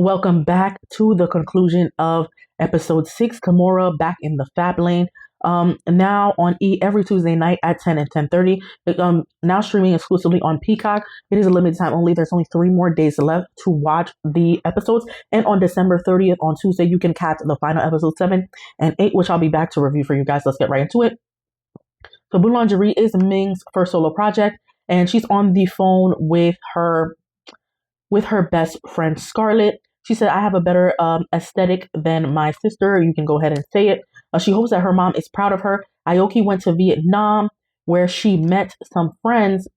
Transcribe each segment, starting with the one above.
Welcome back to the conclusion of episode 6, Kimora back in the Fab Lane. Now on every Tuesday night at 10 and 10:30. Now streaming exclusively on Peacock. It is a limited time only. There's only 3 more days left to watch the episodes. And on December 30th, on Tuesday, you can catch the final episode 7 and 8, which I'll be back to review for you guys. Let's get right into it. So Boulangerie is Ming's first solo project, and she's on the phone with her best friend Scarlett. She said, I have a better aesthetic than my sister. You can go ahead and say it. She hopes that her mom is proud of her. Aoki went to Vietnam where she met some friends,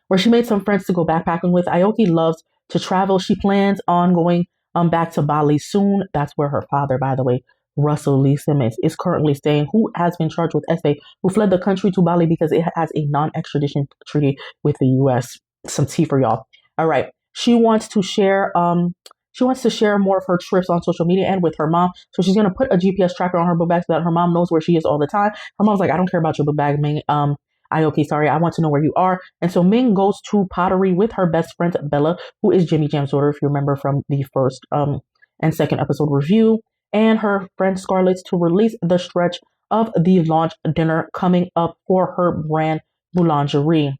where she made some friends to go backpacking with. Aoki loves to travel. She plans on going back to Bali soon. That's where her father, by the way, Russell Lee Simmons, is currently staying, who has been charged with essay, who fled the country to Bali because it has a non-extradition treaty with the U.S. Some tea for y'all. All right. She wants to share more of her trips on social media and with her mom. So she's gonna put a GPS tracker on her book bag so that her mom knows where she is all the time. Her mom's like, I don't care about your book bag, Ming. Aoki, sorry, I want to know where you are. And so Ming goes to Pottery with her best friend Bella, who is Jimmy Jam's daughter, if you remember from the first and second episode review, and her friend Scarlett to release the stretch of the launch dinner coming up for her brand Boulangerie.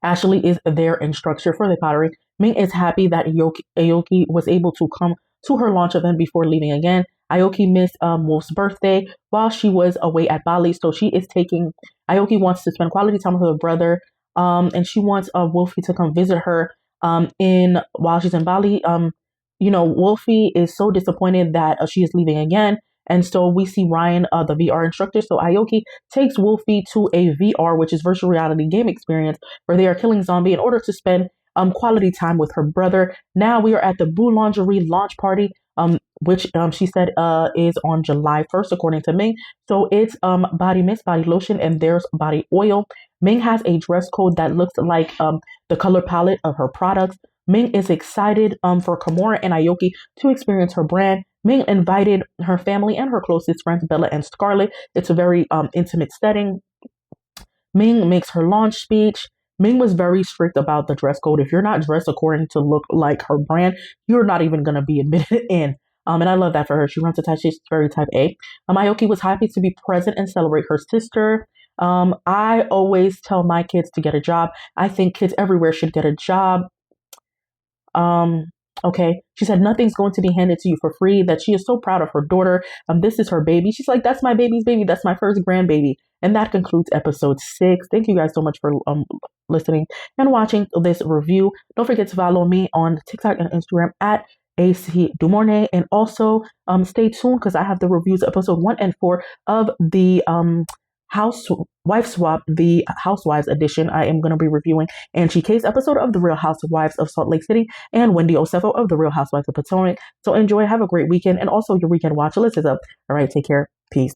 Ashley is their instructor for the pottery. Ming is happy that Aoki was able to come to her launch event before leaving again. Aoki missed Wolf's birthday while she was away at Bali, so Aoki wants to spend quality time with her brother, and she wants Wolfie to come visit her while she's in Bali. Wolfie is so disappointed that she is leaving again. And so we see Ryan, the VR instructor. So Aoki takes Wolfie to a VR, which is virtual reality game experience, where they are killing zombie in order to spend quality time with her brother. Now we are at the Boulangerie launch party, which she said is on July 1st, according to Ming. So it's body mist, body lotion, and there's body oil. Ming has a dress code that looks like the color palette of her products. Ming is excited for Kimora and Aoki to experience her brand. Ming invited her family and her closest friends, Bella and Scarlett. It's a very intimate setting. Ming makes her launch speech. Ming was very strict about the dress code. If you're not dressed according to look like her brand, you're not even going to be admitted in. And I love that for her. She runs a tight, she's very type A. Aoki was happy to be present and celebrate her sister. I always tell my kids to get a job. I think kids everywhere should get a job. Okay. She said nothing's going to be handed to you for free, that she is so proud of her daughter. This is her baby. She's like, that's my baby's baby. That's my first grandbaby. And that concludes episode 6. Thank you guys so much for listening and watching this review. Don't forget to follow me on TikTok and Instagram at AC Dumornay. And also stay tuned because I have the reviews episode 1 and 4 of the Wife Swap, the Housewives edition. I am going to be reviewing Angie K's episode of The Real Housewives of Salt Lake City and Wendy Osefo of The Real Housewives of Potomac. So enjoy, have a great weekend, and also your weekend watch list is up. All right, take care. Peace.